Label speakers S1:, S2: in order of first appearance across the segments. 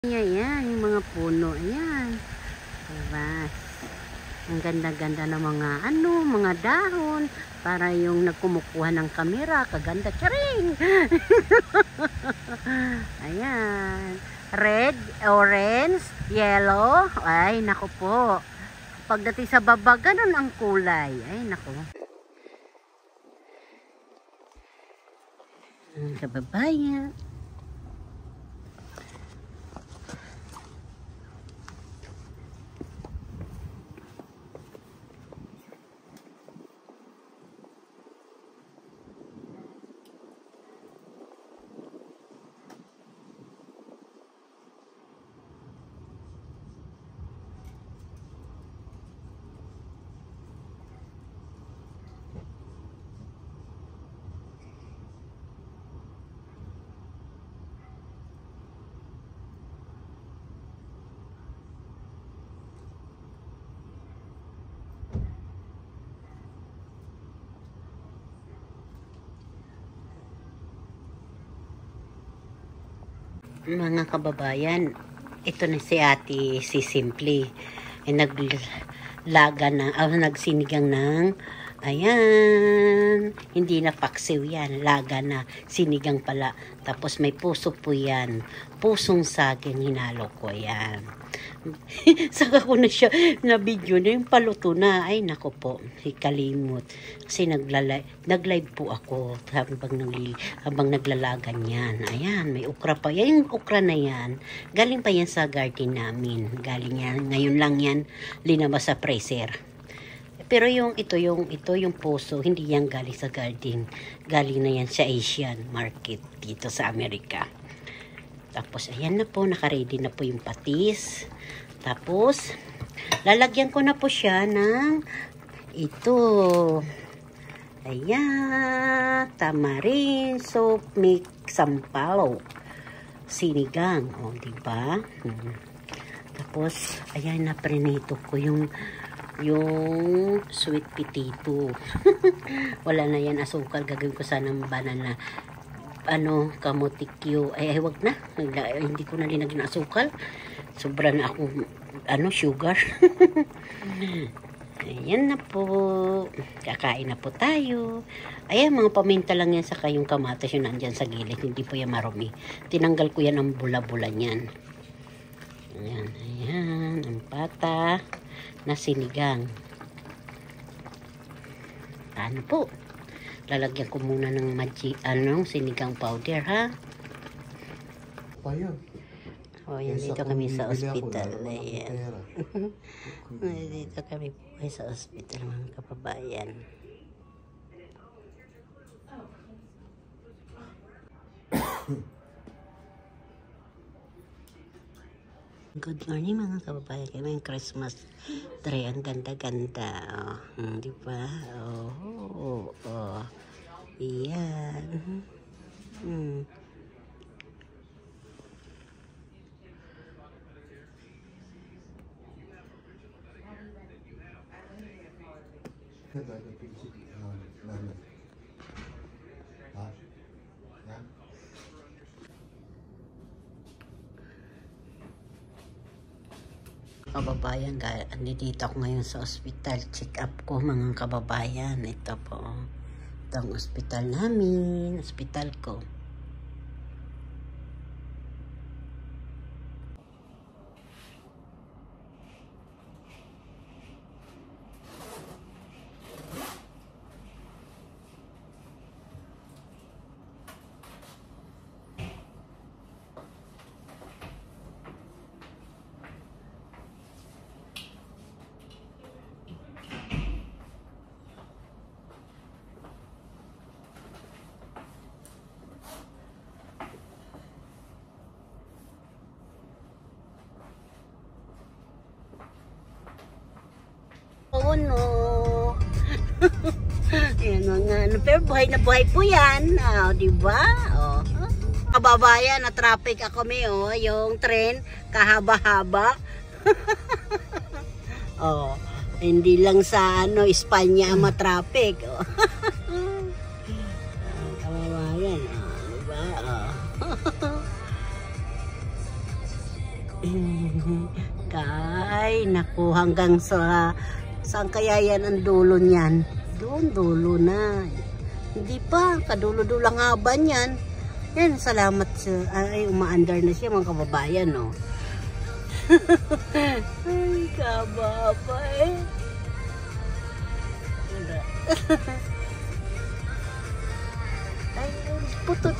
S1: Ayan, yung mga puno. Ayan. Diba? Ang ganda-ganda ng mga dahon. Para yung nagkumukuha ng kamera. Kaganda. Charing! Ayan. Red, orange, yellow. Ay, naku po. Pagdating sa baba, ganun ang kulay. Ay, naku. Kababayan. Mga kababayan, ito na si Ate si Simply. Naglaga na, nagsinigang ng, ayan, hindi na paksiw yan, laga na, sinigang pala. Tapos may puso po yan, pusong saging hinalo ko yan. Saka ko na siya na video na yung paluto na. Ay nako po, kalimot. Kasi nag-live po ako habang naglalagan yan. Ayan, may ukra pa. Yung ukra na yan, galing pa yan sa garden namin. Galing yan, ngayon lang yan linabas sa freezer. Pero yung puso, hindi yan galing sa garden. Galing na yan sa Asian market dito sa Amerika. Tapos, ayan na po, nakaready na po yung patis. Tapos, lalagyan ko na po siya ng ito. Ayan, tamarind, soap mix, sampalo, sinigang. O, diba? Tapos, ayan, naprenito ko yung sweet potato. Wala na yan asukal. Gagawin ko sana ng banana kamotikyo. Ay, wag na. Hindi ko na linagyan asukal. Sobra na akong sugar. Ayan na po. Kakain na po tayo. Ayan, mga paminta lang yan. Saka yung kamatas yun nandyan sa gilid. Hindi po yan marumi. Tinanggal ko yan ang bula-bula niyan. Ayan, ayan. Ang pata na sinigang. Ano po? Lalagyan ko muna ng sinigang powder, ha?
S2: Ayun.
S1: O, yan, dito kami sa ospital. Ayan. Dito kami po sa ospital, mga kababayan. Good morning, mga kababayan. Kaya may Christmas tree. Ang ganda-ganda. Oh, di ba? Oh. Iyan. Kababayan, dito ako ngayon sa ospital. Check up ko, mga kababayan. Ito po. Ito ang ospital namin. Ospital ko. Oh no. Ayan mga pero buhay na buhay po yan. Diba? Kababayan, na traffic ako yung tren kahaba-haba. Hindi lang sa Espanya ma-traffic. Kababayan, diba? Kay, naku, hanggang sa saan kaya yan ang dulo niyan? Doon, dulo na. Hindi pa, kadulo-dulo lang haban yan. Yan, salamat sa, ay, umaandar na siya mga kababayan, no? Ay, kababa eh. Ay, puto,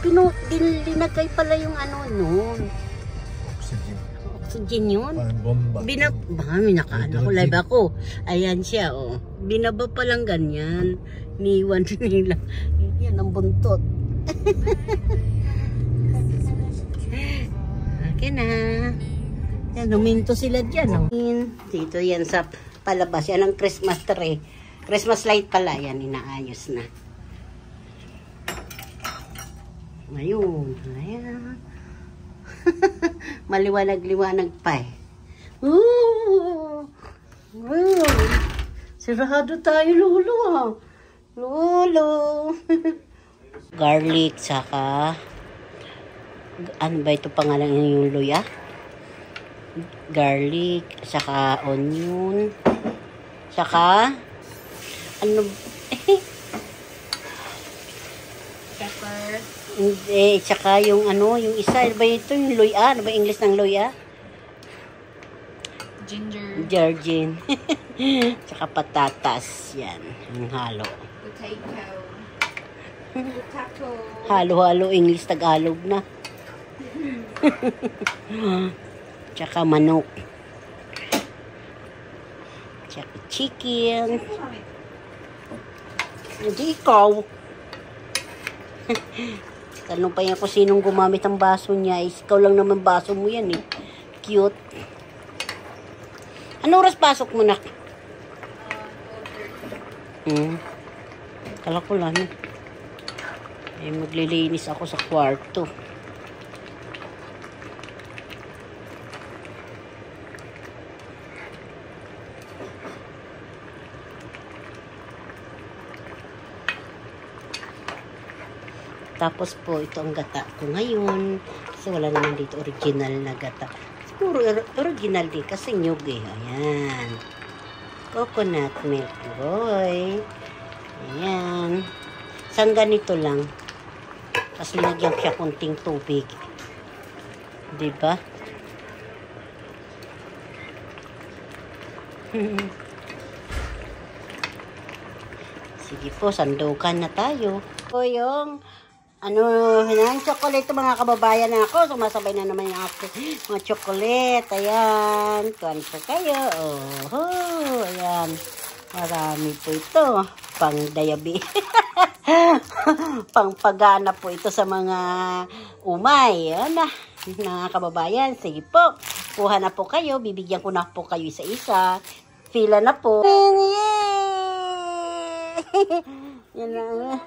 S1: dinagay pala yung ano nun. Oxygen yun. Baka may nakaano ko, live ako. Ayan siya, oh. Binaba pa lang ganyan. Niwan nila. Yan ang buntot. Okay na. Yan, huminto sila dyan, oh. Dito yan sa palabas. Yan ang Christmas tree. Christmas light pala. Yan, inaayos na. Ayun. Ayan. Maliwanag-liwanag pa eh. Ooh! Wow! Sirado tayo, Lolo, ha? Lolo! Garlic, saka ano ba ito pangalan yung luya? Garlic, saka onion, saka ano pepper. Hindi, saka yung ano, yung isa, ano ba ito? Yung luya, ano ba English ng luya?
S2: Ginger.
S1: Jargin. Saka patatas. Yan, yung halo.
S2: Potato.
S1: Halo-halo, English, Tagalog na. Tsaka manok. Tsaka chicken. Hindi ikaw. Tanong pa yan kung sinong gumamit ang baso niya. Ikaw lang naman baso mo yan eh. Cute. Anong oras pasok mo na? Kala ko lang. Eh, maglilinis ako sa kwarto. Tapos po, ito ang gata ko ngayon. Kasi wala naman dito original na gata. Siguro original din kasi nyug eh. Ayan. Coconut milk, boy. Ayan. Isang ganito lang. Tapos linagyan siya kunting tubig. Diba? Sige po, sandukan na tayo. O yung ano, ng chocolate mga kababayan ako. Sumasabay na naman yung ako. Mga chocolate. Ayan. Kuhan po kayo. Oh, ayan. Marami po ito. Pang diabetes. Pang pagana po ito sa mga umay. Ayan na. Mga kababayan. Sige po. Kuha na po kayo. Bibigyan ko na po kayo isa-isa. Pila na po. Yay! Yan na.